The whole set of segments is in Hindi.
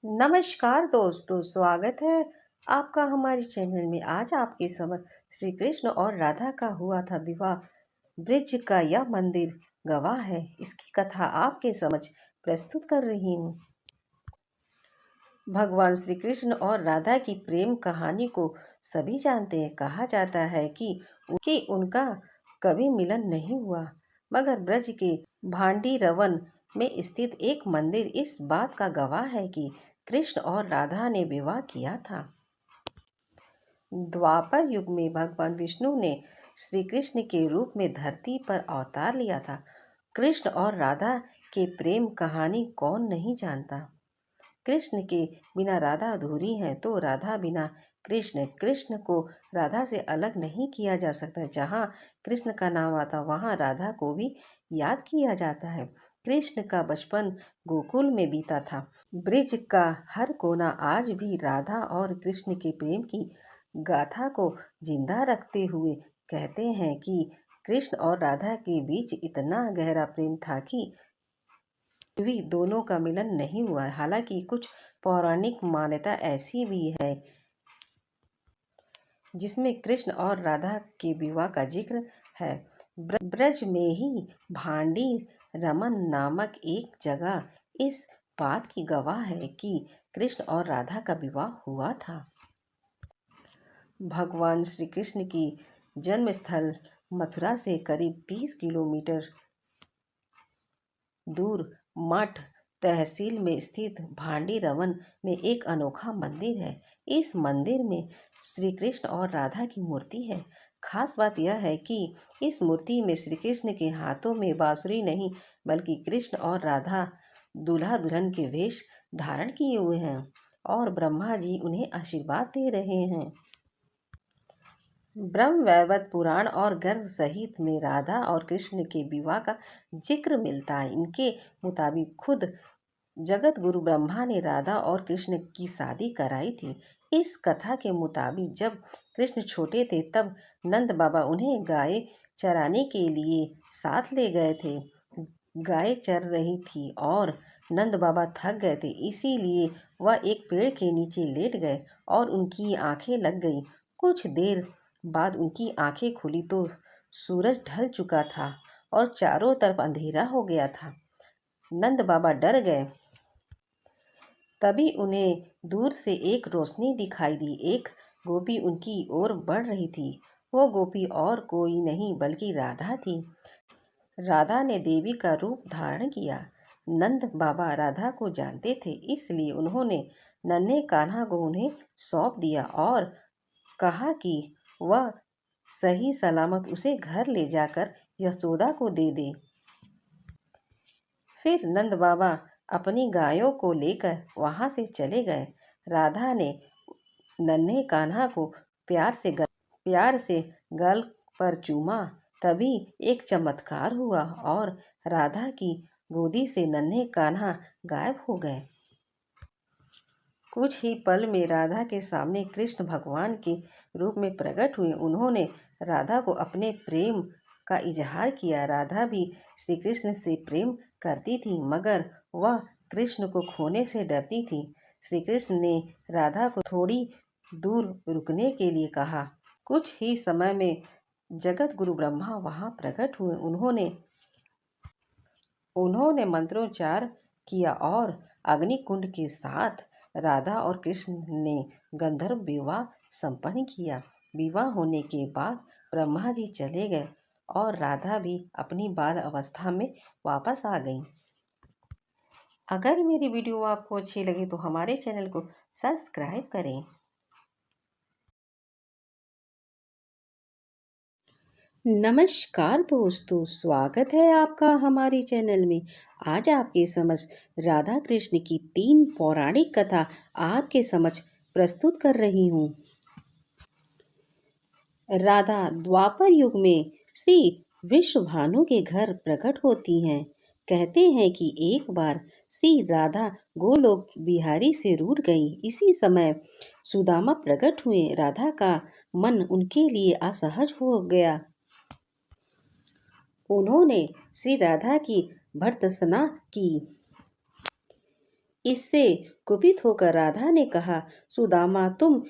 नमस्कार दोस्तों, स्वागत है आपका हमारे चैनल में। आज आपके समझ श्री कृष्ण और राधा का हुआ था विवाह। ब्रिज का यह मंदिर गवाह है। इसकी कथा आपके समझ प्रस्तुत कर रही हूँ। भगवान श्री कृष्ण और राधा की प्रेम कहानी को सभी जानते हैं। कहा जाता है कि उनका कभी मिलन नहीं हुआ, मगर ब्रज के भांडी रवन में स्थित एक मंदिर इस बात का गवाह है कि कृष्ण और राधा ने विवाह किया था। द्वापर युग में भगवान विष्णु ने श्री कृष्ण के रूप में धरती पर अवतार लिया था। कृष्ण और राधा के प्रेम कहानी कौन नहीं जानता। कृष्ण के बिना राधा अधूरी है, तो राधा बिना कृष्ण। कृष्ण को राधा से अलग नहीं किया जा सकता। जहाँ कृष्ण का नाम आता वहाँ राधा को भी याद किया जाता है। कृष्ण का बचपन गोकुल में बीता था। ब्रिज का हर कोना आज भी राधा और कृष्ण के प्रेम की गाथा को जिंदा रखते हुए कहते हैं कि कृष्ण और राधा के बीच इतना गहरा प्रेम था कि भी दोनों का मिलन नहीं हुआ। हालांकि कुछ पौराणिक मान्यता ऐसी भी है जिसमें कृष्ण और राधा के विवाह का जिक्र है। ब्रज में ही भांडी रमन नामक एक जगह इस बात की गवाह है कि कृष्ण और राधा का विवाह हुआ था। भगवान श्री कृष्ण की जन्म स्थल मथुरा से करीब 30 किलोमीटर दूर मठ तहसील में स्थित भांडी रवन में एक अनोखा मंदिर है। इस मंदिर में श्री कृष्ण और राधा की मूर्ति है। खास बात यह है कि इस मूर्ति में श्री कृष्ण के हाथों में बांसुरी नहीं, बल्कि कृष्ण और राधा दूल्हा दुल्हन के वेश धारण किए हुए हैं और ब्रह्मा जी उन्हें आशीर्वाद दे रहे हैं। ब्रह्मवैवर्त पुराण और गर्ग सहित में राधा और कृष्ण के विवाह का जिक्र मिलता है। इनके मुताबिक खुद जगत गुरु ब्रह्मा ने राधा और कृष्ण की शादी कराई थी। इस कथा के मुताबिक जब कृष्ण छोटे थे तब नंद बाबा उन्हें गाय चराने के लिए साथ ले गए थे। गाय चर रही थी और नंद बाबा थक गए थे, इसीलिए वह एक पेड़ के नीचे लेट गए और उनकी आंखें लग गई। कुछ देर बाद उनकी आंखें खुली तो सूरज ढल चुका था और चारों तरफ अंधेरा हो गया था। नंद बाबा डर गए। तभी उन्हें दूर से एक रोशनी दिखाई दी। एक गोपी उनकी ओर बढ़ रही थी। वो गोपी और कोई नहीं बल्कि राधा थी। राधा ने देवी का रूप धारण किया। नंद बाबा राधा को जानते थे, इसलिए उन्होंने नन्हे कान्हा को उन्हें सौंप दिया और कहा कि वह सही सलामत उसे घर ले जाकर यशोदा को दे दे। फिर नंद बाबा अपनी गायों को लेकर वहां से चले गए। राधा ने नन्हे कान्हा को प्यार से गल पर चूमा। तभी एक चमत्कार हुआ और राधा की गोदी से नन्हे कान्हा गायब हो गए। कुछ ही पल में राधा के सामने कृष्ण भगवान के रूप में प्रकट हुए। उन्होंने राधा को अपने प्रेम का इजहार किया। राधा भी श्री कृष्ण से प्रेम करती थी, मगर वह कृष्ण को खोने से डरती थी। श्री कृष्ण ने राधा को थोड़ी दूर रुकने के लिए कहा। कुछ ही समय में जगत गुरु ब्रह्मा वहां प्रकट हुए। उन्होंने मंत्रोच्चार किया और अग्निकुंड के साथ राधा और कृष्ण ने गंधर्व विवाह संपन्न किया। विवाह होने के बाद ब्रह्मा जी चले गए और राधा भी अपनी बाल अवस्था में वापस आ गई। अगर मेरी वीडियो आपको अच्छी लगे तो हमारे चैनल को सब्सक्राइब करें। नमस्कार दोस्तों, स्वागत है आपका हमारे चैनल में। आज आपके समझ राधा कृष्ण की 3 पौराणिक कथा आपके समझ प्रस्तुत कर रही हूँ। राधा द्वापर युग में श्री विश्वभानु के घर प्रकट होती हैं। कहते हैं कि एक बार श्री राधा गोलोक बिहारी से रूठ गई। इसी समय सुदामा प्रकट हुए। राधा का मन उनके लिए असहज हो गया। उन्होंने श्री राधा की भर्त्सना की। इससे कुपित होकर राधा ने कहा, सुदामा, तुम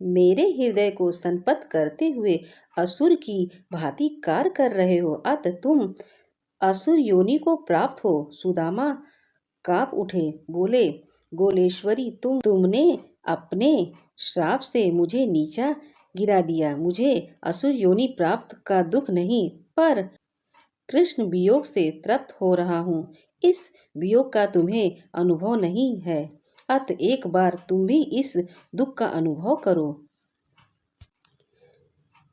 मेरे हृदय को संपत करते हुए असुर की भांति कार्य कर रहे हो, अत तुम असुर योनि को प्राप्त हो। सुदामा कांप उठे, बोले, गोलेश्वरी, तुमने अपने श्राप से मुझे नीचा गिरा दिया। मुझे असुर योनि प्राप्त का दुख नहीं, पर कृष्ण वियोग से तृप्त हो रहा हूँ। इस वियोग का तुम्हें अनुभव नहीं है, अत एक बार तुम भी इस दुख का अनुभव करो।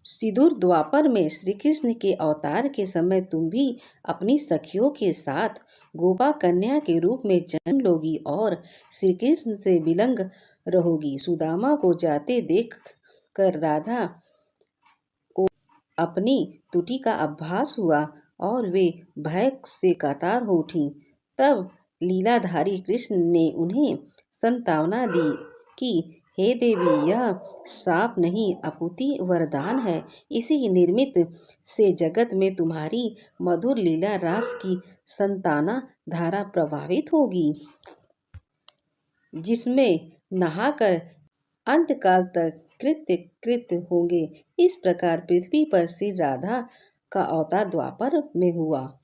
सिदूर द्वापर में श्री कृष्ण के अवतार के समय तुम भी अपनी सखियों के साथ गोपा कन्या के रूप में जन्म लोगी और श्री कृष्ण से विलंग रहोगी। सुदामा को जाते देख कर राधा को अपनी त्रुटि का आभास हुआ और वे भय से कातर हो उठी। तब लीलाधारी कृष्ण ने उन्हें सांत्वना दी कि हे देवी, यह श्राप नहीं अपुति वरदान है। इसी निमित्त से जगत में तुम्हारी मधुर लीला रास की संताना धारा प्रभावित होगी, जिसमें नहाकर अंतकाल तक कृत्य होंगे। इस प्रकार पृथ्वी पर श्री राधा का अवतार द्वापर में हुआ।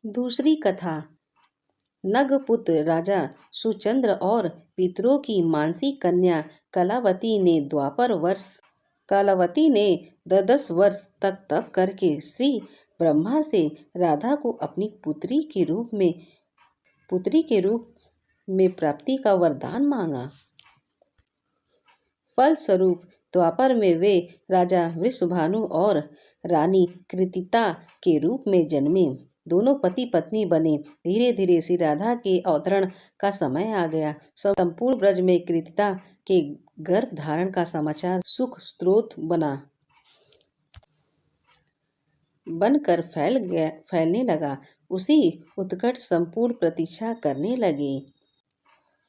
दूसरी कथा। नगपुत्र राजा सुचंद्र और पितरों की मानसी कन्या कलावती ने 10 वर्ष तक तप करके श्री ब्रह्मा से राधा को अपनी पुत्री के रूप में प्राप्ति का वरदान मांगा। फलस्वरूप द्वापर में वे राजा वृषभानु और रानी कृतिका के रूप में जन्मे। दोनों पति पत्नी बने। धीरे धीरे श्री राधा के अवतरण का समय आ गया। संपूर्ण ब्रज में कृतिका के गर्भ धारण का समाचार सुख स्रोत बनकर फैलने लगा। उसी उत्कट संपूर्ण प्रतीक्षा करने लगे।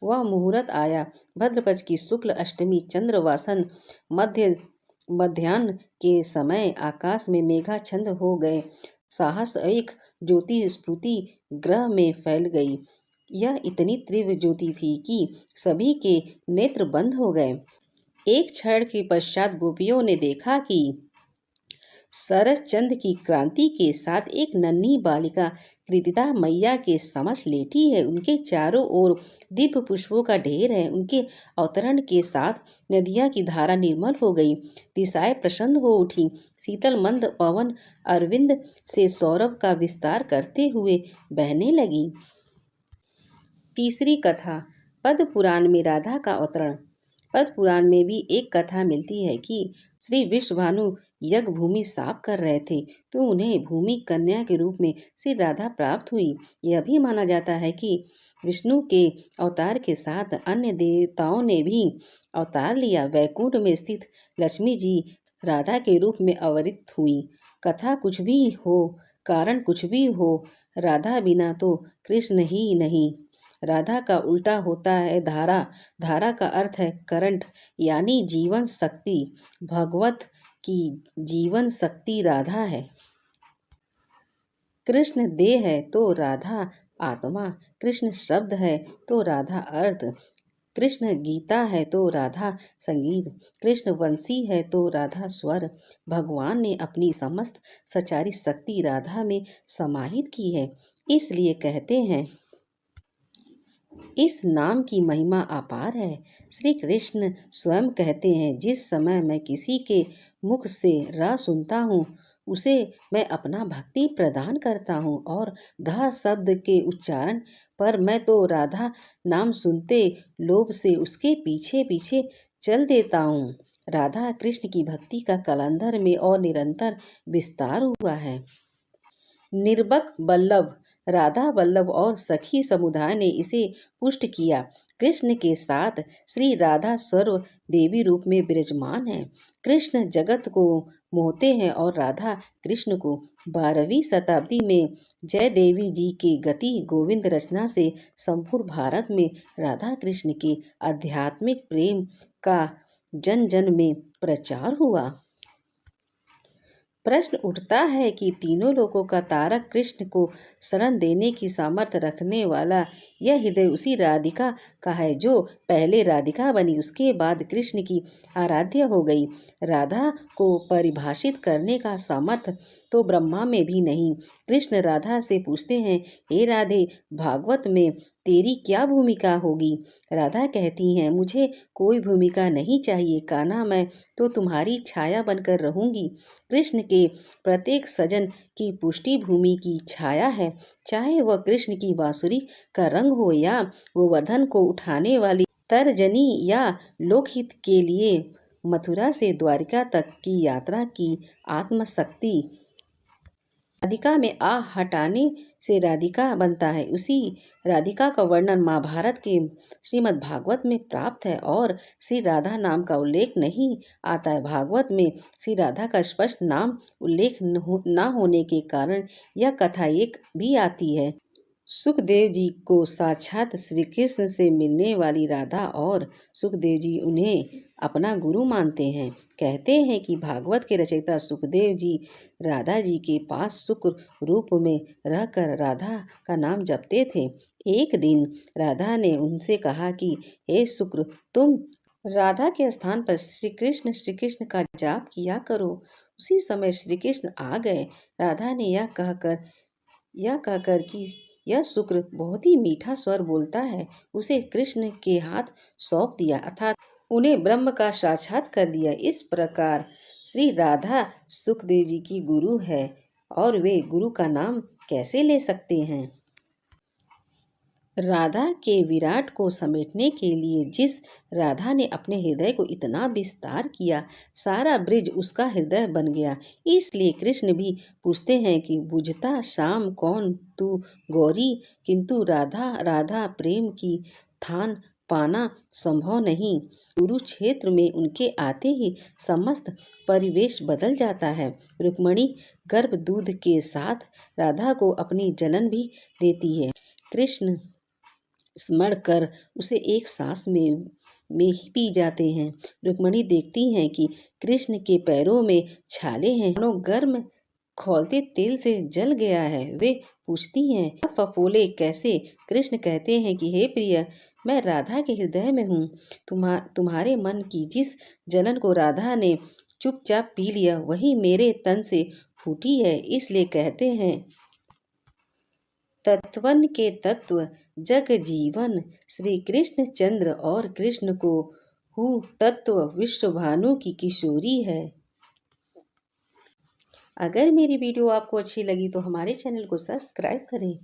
वह मुहूर्त आया। भद्रपक्ष की शुक्ल अष्टमी चंद्रवासन मध्याह्न के समय आकाश में मेघाच्छन्न हो गए। साहस एक ज्योति स्फूर्ति ग्रह में फैल गई। यह इतनी तीव्र ज्योति थी कि सभी के नेत्र बंद हो गए। एक क्षण के पश्चात गोपियों ने देखा कि शरद चंद्र की क्रांति के साथ एक नन्ही बालिका कृतिका मैया के समक्ष लेटी है। उनके चारों ओर दिव्य पुष्पों का ढेर है। उनके अवतरण के साथ नदिया की धारा निर्मल हो गई। दिशाएं प्रसन्न हो उठी। शीतल मंद पवन अरविंद से सौरभ का विस्तार करते हुए बहने लगी। तीसरी कथा। पद्म पुराण में राधा का अवतरण। पद्म पुराण में भी एक कथा मिलती है कि श्री वृषभानु यज्ञ भूमि साफ कर रहे थे तो उन्हें भूमि कन्या के रूप में श्री राधा प्राप्त हुई। यह भी माना जाता है कि विष्णु के अवतार के साथ अन्य देवताओं ने भी अवतार लिया। वैकुंठ में स्थित लक्ष्मी जी राधा के रूप में अवतरित हुई। कथा कुछ भी हो, कारण कुछ भी हो, राधा बिना तो कृष्ण ही नहीं। राधा का उल्टा होता है धारा। धारा का अर्थ है करंट, यानी जीवन शक्ति। भगवत की जीवन शक्ति राधा है। कृष्ण देह है तो राधा आत्मा। कृष्ण शब्द है तो राधा अर्थ। कृष्ण गीता है तो राधा संगीत। कृष्ण वंशी है तो राधा स्वर। भगवान ने अपनी समस्त सचारी शक्ति राधा में समाहित की है। इसलिए कहते हैं, इस नाम की महिमा अपार है। श्री कृष्ण स्वयं कहते हैं, जिस समय मैं किसी के मुख से र सुनता हूँ उसे मैं अपना भक्ति प्रदान करता हूँ और ध शब्द के उच्चारण पर मैं तो राधा नाम सुनते लोभ से उसके पीछे पीछे चल देता हूँ। राधा कृष्ण की भक्ति का कलंदर में और निरंतर विस्तार हुआ है। निर्बक बल्लभ। राधा वल्लभ और सखी समुदाय ने इसे पुष्ट किया। कृष्ण के साथ श्री राधा सर्व देवी रूप में विराजमान है। कृष्ण जगत को मोहते हैं और राधा कृष्ण को। 12वीं शताब्दी में जय देवी जी के गति गोविंद रचना से संपूर्ण भारत में राधा कृष्ण के आध्यात्मिक प्रेम का जन जन में प्रचार हुआ। प्रश्न उठता है कि तीनों लोकों का तारक कृष्ण को शरण देने की सामर्थ्य रखने वाला यह हृदय उसी राधिका का है जो पहले राधिका बनी, उसके बाद कृष्ण की आराध्य हो गई। राधा को परिभाषित करने का सामर्थ्य तो ब्रह्मा में भी नहीं। कृष्ण राधा से पूछते हैं, हे राधे, भागवत में तेरी क्या भूमिका होगी? राधा कहती हैं, मुझे कोई भूमिका नहीं चाहिए कान्हा, मैं तो तुम्हारी छाया बनकर रहूंगी। कृष्ण के प्रत्येक सजन की पुष्टि भूमि की छाया है, चाहे वह कृष्ण की बांसुरी का रंग हो या गोवर्धन को उठाने वाली तर्जनी या लोकहित के लिए मथुरा से द्वारिका तक की यात्रा की आत्मशक्ति। राधिका में आ हटाने से राधिका बनता है। उसी राधिका का वर्णन महाभारत के श्रीमद् भागवत में प्राप्त है और श्री राधा नाम का उल्लेख नहीं आता है। भागवत में श्री राधा का स्पष्ट नाम उल्लेख न होने के कारण यह कथा एक भी आती है। सुखदेव जी को साक्षात श्री कृष्ण से मिलने वाली राधा और सुखदेव जी उन्हें अपना गुरु मानते हैं। कहते हैं कि भागवत के रचयिता सुखदेव जी राधा जी के पास शुक्र रूप में रहकर राधा का नाम जपते थे। एक दिन राधा ने उनसे कहा कि हे शुक्र, तुम राधा के स्थान पर श्री कृष्ण का जाप किया करो। उसी समय श्री कृष्ण आ गए। राधा ने यह कहकर कि यह शुक्र बहुत ही मीठा स्वर बोलता है, उसे कृष्ण के हाथ सौंप दिया, अर्थात उन्हें ब्रह्म का साक्षात कर दिया। इस प्रकार श्री राधा सुखदेव जी की गुरु है और वे गुरु का नाम कैसे ले सकते हैं? राधा के विराट को समेटने के लिए जिस राधा ने अपने हृदय को इतना विस्तार किया, सारा ब्रिज उसका हृदय बन गया। इसलिए कृष्ण भी पूछते हैं कि बुझता श्याम कौन तू गौरी, किंतु राधा राधा प्रेम की थान पाना संभव नहीं। कुरुक्षेत्र में उनके आते ही समस्त परिवेश बदल जाता है। रुक्मणी गर्भ दूध के साथ राधा को अपनी जलन भी देती है। कृष्ण स्मरण कर उसे एक सांस में ही पी जाते हैं। रुक्मणी देखती हैं कि कृष्ण के पैरों में छाले हैं, मानो गर्म खौलते तेल से जल गया है। वे पूछती हैं, फफोले कैसे? कृष्ण कहते हैं कि हे प्रिय, मैं राधा के हृदय में हूँ। तुम्हारे मन की जिस जलन को राधा ने चुपचाप पी लिया, वही मेरे तन से फूटी है। इसलिए कहते हैं, तत्वन के तत्व जग जीवन, श्री कृष्ण चंद्र और कृष्ण को हूँ तत्व विश्व भानु की किशोरी है। अगर मेरी वीडियो आपको अच्छी लगी तो हमारे चैनल को सब्सक्राइब करें।